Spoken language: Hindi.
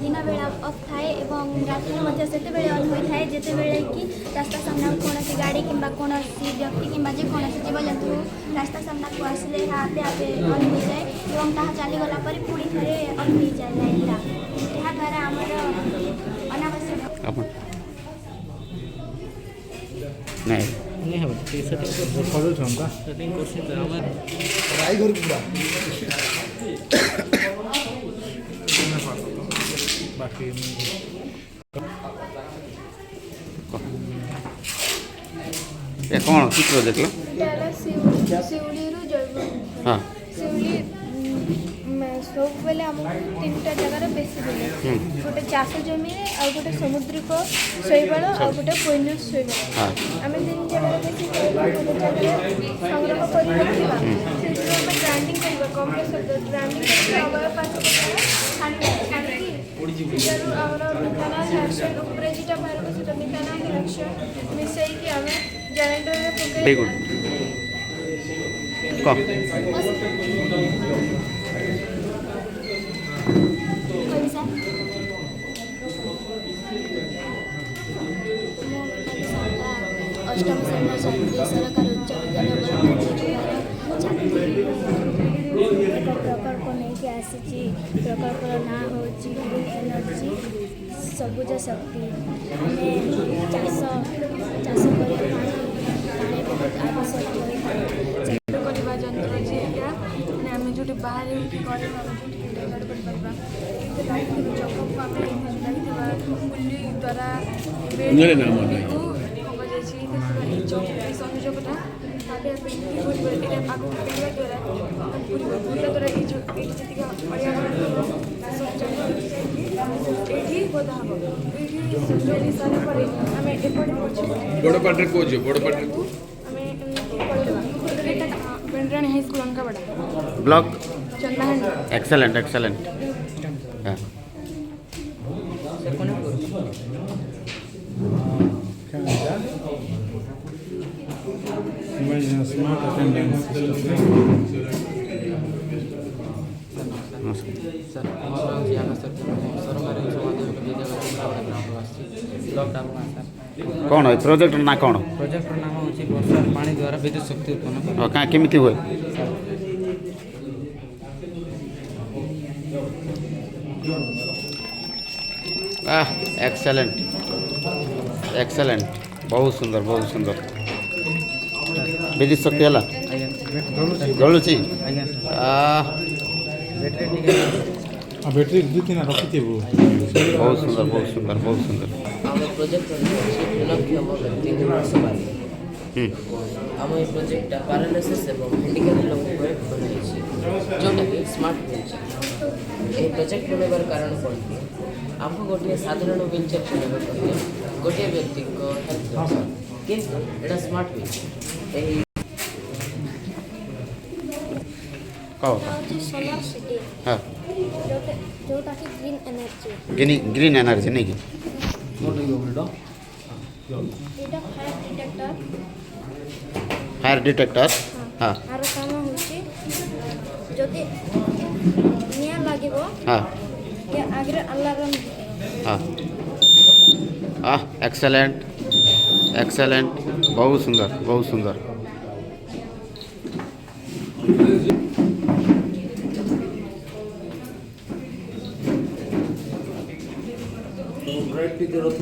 दिन बेला अफ थाए एवं राति से ऑन होता है जिते बेले कि रास्ता सामना कौन गाड़ी कि कौन व्यक्ति कि जेकोसी जीवजंतु रास्ता सामना को आसिले आपे आपे ऑन हो जाए और ताहा चलीगला पुणी थे ऑन हो जाए लाइटा यहाँ द्वारा आमर अनावश्यक नहीं हम सेटिंग फॉलो छंका सेटिंग करछि त हमर ट्राई कर पूरा बाकी ये कौन चित्र देखला शिवली रु जयपुर हां शिवली सब बेले आमको 3टा जगह बेसी देले गोटे चाष जमी और गोटे समुद्रिक शैवाल और गोटे पैन शैवाल आम 3 जगह बेसी संग्रह कर ग्राइंडिंग कर कम ग्राइंडिंग कर पास मिसई आम जनरेटर वेरी गुड को अष्टम श्रेणी छात्री सरकारी उच्च विद्यालय एक प्रकल्प नहीं आसी प्रकल्प ना हूँ ग्रीन एनर्जी सबुज शक्ति चाष चाष पानी बहुत आवश्यक करवा जंत्र जी आम जो बाहर द्वारा संयोजकता बड़ पार्टी को जे बड़ पार्टी को पेंड्रानी हाई स्कूल अंका बड़ा ब्लॉक चंदाहंड excellent excellent smart attendance sir हमारा यहाँ सर सरकारी कौन है प्रोजेक्ट ना कौन प्रोजेक्ट नाम होची वर्षा पानी द्वारा विद्युत शक्ति उत्पन्न क्या केमिति हुए एक्सेलेंट एक्सेलेंट बहुत सुंदर विद्युत शक्ति है जलुची बैटरी 2-3 रखी बहुत सुंदर आम प्रोजेक्ट विलक्षम व्यक्ति सवारी आम ये प्रोजेक्ट पैरालिसिस और हैंडिकैप लोक बनाई जोटा कि स्मार्ट व्हीलचेयर ये प्रोजेक्ट बनवार कारण कौन कि आमको गोटे साधारण व्हीलचेयर चलने गोटे व्यक्ति को हेल्प दरकार किंतु एटा स्मार्ट व्हीलचेयर सोलर सिटी हाँ जोटा कि ग्रीन एनर्जी ग्रीन एनर्जी नहीं फायर डिटेक्टर हाँ आर काम होची जदि निया लागिबो हाँ या आगे अलार्म हाँ एक्सेलेंट बहुत सुंदर जरूरत